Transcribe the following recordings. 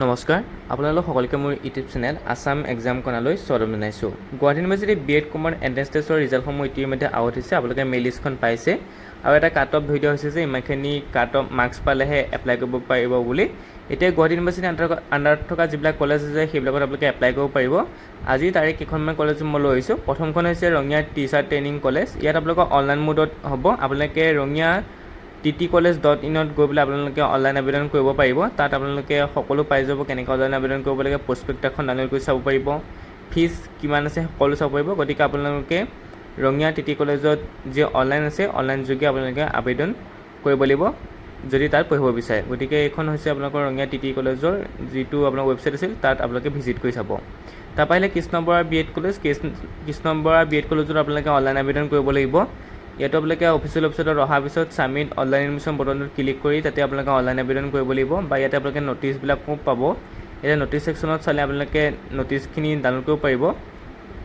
নমস্কাৰ আপোনালোক সকলোকে মোৰ ইউটিউব চেনেল আসাম এক্সাম কৰ্ণাৰলৈ স্বাগতম জনাইছোঁ। Guwahati university B Ed common entrance টেষ্টৰ ৰিজাল্টসমূহ ইতিমধ্যে আউট হৈছে। আপোনালোকে মেইল লিষ্টখন পাইছে আৰু এটা কাট অফ ভিডিঅ' হৈছে যে ইমানখিনি কাট অফ মাৰ্কছ পালেহে এপ্লাই কৰিব পাৰিব বুলি। এতিয়া গুৱাহাটী ইউনিভাৰ্চিটি আণ্ডাৰত থকা যিবিলাক কলেজ আছে সেইবিলাকত আপোনালোকে এপ্লাই কৰিব পাৰিব। আজি তাৰিখ কেইখনমান কলেজ মই লৈ আহিছোঁ। প্ৰথমখন হৈছে ৰঙিয়া টিচাৰ ট্ৰেইনিং কলেজ। ইয়াত আপোনালোকৰ অনলাইন মোডত হ'ব। আপোনালোকে ৰঙিয়া ttcollege.in গৈ পেলাই আপোনালোকে অনলাইন আবেদন কৰিব পাৰিব। তাত আপোনালোকে সকলো পাই যাব, কেনেকৈ অনলাইন আবেদন কৰিব লাগে, প্ৰস্পেক্টাছখন ডাউনলোড কৰি চাব পাৰিব, ফিজ কিমান আছে সকলো চাব পাৰিব। গতিকে আপোনালোকে ৰঙিয়া টিটি কলেজত যি অনলাইন আছে অনলাইন যোগে আপোনালোকে আবেদন কৰিব লাগিব যদি তাত পঢ়িব বিচাৰে। গতিকে এইখন হৈছে আপোনালোকৰ ৰঙিয়া টিটি কলেজৰ যিটো আপোনাৰ ৱেবছাইট আছিল, তাত আপোনালোকে ভিজিট কৰি চাব। তাৰপৰা আহিলে Krishna Bora B Ed college. Krishna Bora B Ed কলেজত আপোনালোকে অনলাইন আবেদন কৰিব লাগিব। ইয়াতো আপোনালোকে অফিচিয়েল ৱেবছাইটত অহাৰ পিছত ছাবমিট অনলাইন এডমিশ্যন বটনটোত ক্লিক কৰি তাতে আপোনালোকে অনলাইন আবেদন কৰিব লাগিব। বা ইয়াতে আপোনালোকে ন'টিছবিলাকো পাব। ইয়াতে ন'টিছ ছেকশ্যনত চালে আপোনালোকে ন'টিছখিনি ডাউনলোড কৰিব পাৰিব।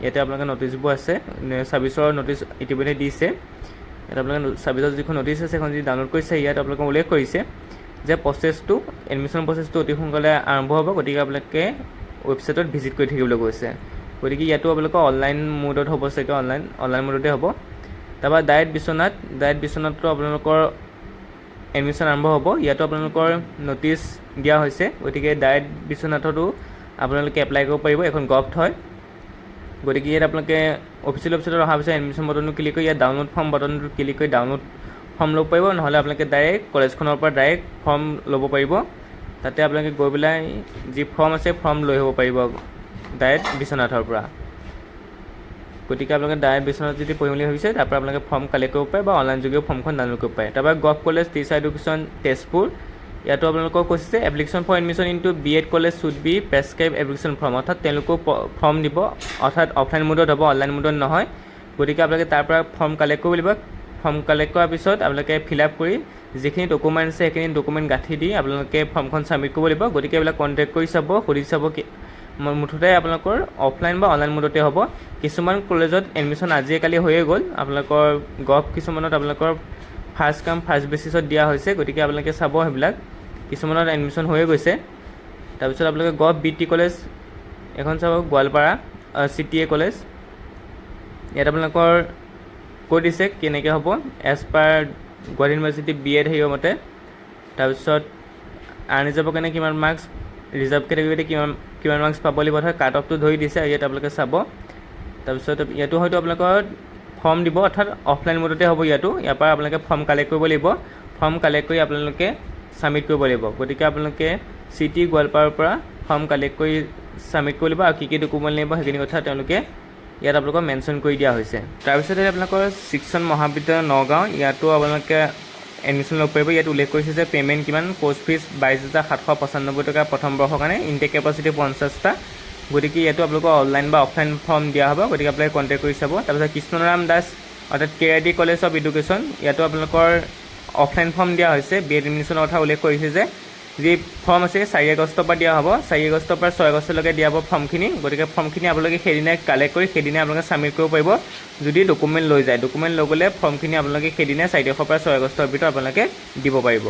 ইয়াতে আপোনালোকে ন'টিছবোৰ আছে, ছাৰ্ভিচৰ ন'টিছ ইতিমধ্যে দিছে। ইয়াত আপোনালোকে ছাৰ্ভিচৰ যিখন ন'টিছ আছে সেইখন যদি ডাউনলোড কৰিছে, ইয়াত আপোনালোকে উল্লেখ কৰিছে যে এডমিশ্যন প্ৰচেছটো অতি সোনকালে আৰম্ভ হ'ব। গতিকে আপোনালোকে ৱেবছাইটত ভিজিট কৰি থাকিবলৈ কৈছে। গতিকে ইয়াতো আপোনালোকৰ অনলাইন মোডত হ'ব চাগে, অনলাইন মোডতে হ'ব। তাৰপৰা ডাইৰেক্ট বিশ্বনাথতো আপোনালোকৰ এডমিশ্যন আৰম্ভ হ'ব। ইয়াতো আপোনালোকৰ ন'টিছ দিয়া হৈছে। গতিকে ডাইৰেক্ট বিশ্বনাথতো আপোনালোকে এপ্লাই কৰিব পাৰিব। এখন গভট হয়। গতিকে ইয়াত আপোনালোকে অফিচিয়েল ৱেবছাইটত অহাৰ পিছত এডমিশ্যন বটনটো ক্লিক কৰি ইয়াত ডাউনলোড ফৰ্ম বটনটো ক্লিক কৰি ডাউনলোড ফৰ্ম ল'ব পাৰিব। নহ'লে আপোনালোকে ডাইৰেক্ট কলেজখনৰ পৰা ডাইৰেক্ট ফৰ্ম ল'ব পাৰিব। তাতে আপোনালোকে গৈ পেলাই যি ফৰ্ম আছে ফৰ্ম লৈ আহিব পাৰিব ডাইৰেক্ট বিশ্বনাথৰ পৰা। গতিকে আপোনালোকে ডাইৰেক্ট বিশ্বনাথ যদি পঢ়িম বুলি ভাবিছে, তাৰপৰা আপোনালোকে ফৰ্ম কালেক্ট কৰিব পাৰে বা অনলাইন যোগেও ফৰ্মখন ডাউনলোড কৰিব পাৰে। তাৰপৰা gov college teacher education Tezpur. ইয়াতো আপোনালোকক কৈছে যে application for admission in to B Ed college should be prescribed application form. অৰ্থাৎ তেওঁলোকেও ফৰ্ম দিব, অৰ্থাৎ অফলাইন মোডত হ'ব, অনলাইন মোডত নহয়। গতিকে আপোনালোকে তাৰ পৰা ফৰ্ম কালেক্ট কৰিব লাগিব। ফৰ্ম কালেক্ট কৰাৰ পিছত আপোনালোকে ফিল আপ কৰি যিখিনি ডকুমেণ্ট আছে সেইখিনি ডকুমেণ্ট গাঁঠি দি আপোনালোকে ফৰ্মখন ছাবমিট কৰিব লাগিব। গতিকে এইবিলাক কণ্টেক্ট কৰি চাব, সুধি চাব। মুঠতে আপোনালোকৰ অফলাইন বা অনলাইন মোডতে হ'ব। কিছুমান কলেজত এডমিশ্যন আজিকালি হৈয়ে গ'ল। আপোনালোকৰ গভ কিছুমানত আপোনালোকৰ ফাৰ্ষ্ট কাম ফাৰ্ষ্ট বেচিছত দিয়া হৈছে। গতিকে আপোনালোকে চাব সেইবিলাক, কিছুমানত এডমিশ্যন হৈয়ে গৈছে। তাৰপিছত আপোনালোকে গভ BT কলেজ এখন চাব, গোৱালপাৰা CTA কলেজ। ইয়াত আপোনালোকৰ কৈ দিছে কেনেকৈ হ'ব as per Guwahati university B Ed হেৰিৰ মতে। তাৰপিছত আনৰিজাৰ্ভৰ কাৰণে কিমান মাৰ্কছ, ৰিজাৰ্ভ কেটেগৰীতে কিমান মাৰ্কছ পাব লাগিব, অৰ্থাৎ কাট অফটো ধৰি দিছে। ইয়াত আপোনালোকে চাব। তাৰপিছত ইয়াতো হয়তো আপোনালোকৰ ফৰ্ম দিব, অৰ্থাৎ অফলাইন মোডতে হ'ব। ইয়াৰ পৰা আপোনালোকে ফৰ্ম কালেক্ট কৰিব লাগিব। ফৰ্ম কালেক্ট কৰি আপোনালোকে ছাবমিট কৰিব লাগিব। গতিকে আপোনালোকে CT গোৱালপাৰাৰ পৰা ফৰ্ম কালেক্ট কৰি ছাবমিট কৰিব লাগিব। আৰু কি ডকুমেণ্ট লাগিব সেইখিনি কথা তেওঁলোকে ইয়াত আপোনালোকক মেনশ্যন কৰি দিয়া হৈছে। তাৰপিছতে আপোনালোকৰ শিক্ষণ মহাবিদ্যালয় নগাঁও, ইয়াতো আপোনালোকে এডমিশ্যন ল'ব পাৰিব। ইয়াত উল্লেখ কৰিছে যে পে'মেণ্ট কিমান, কোৰ্চ ফিজ 22,795 টকা প্ৰথম বৰ্ষৰ কাৰণে, ইনটেক কেপাচিটি 50টা। গতিকে ইয়াতো আপোনালোকৰ অনলাইন বা অফলাইন ফৰ্ম দিয়া হ'ব। গতিকে আপোনালোকে কণ্টেক্ট কৰি চাব। তাৰপিছত কৃষ্ণৰাম দাস অৰ্থাৎ KIT কলেজ অফ এডুকেশ্যন, ইয়াতো আপোনালোকৰ অফলাইন ফৰ্ম দিয়া হৈছে। বিএড এডমিশ্যনৰ কথা উল্লেখ কৰিছে যে যি ফৰ্ম আছে 4 আগষ্টৰ পৰা দিয়া হ'ব। 4 আগষ্টৰ পৰা 6 আগষ্টলৈকে দিয়া হ'ব ফৰ্মখিনি। গতিকে ফৰ্মখিনি আপোনালোকে সেইদিনাই কালেক্ট কৰি সেইদিনাই আপোনালোকে ছাবমিট কৰিব পাৰিব যদি ডকুমেণ্ট লৈ যায়। ডকুমেণ্ট লৈ গ'লে ফৰ্মখিনি আপোনালোকে সেইদিনাই 4 তাৰিখৰ পৰা 6 আগষ্টৰ ভিতৰত আপোনালোকে দিব পাৰিব।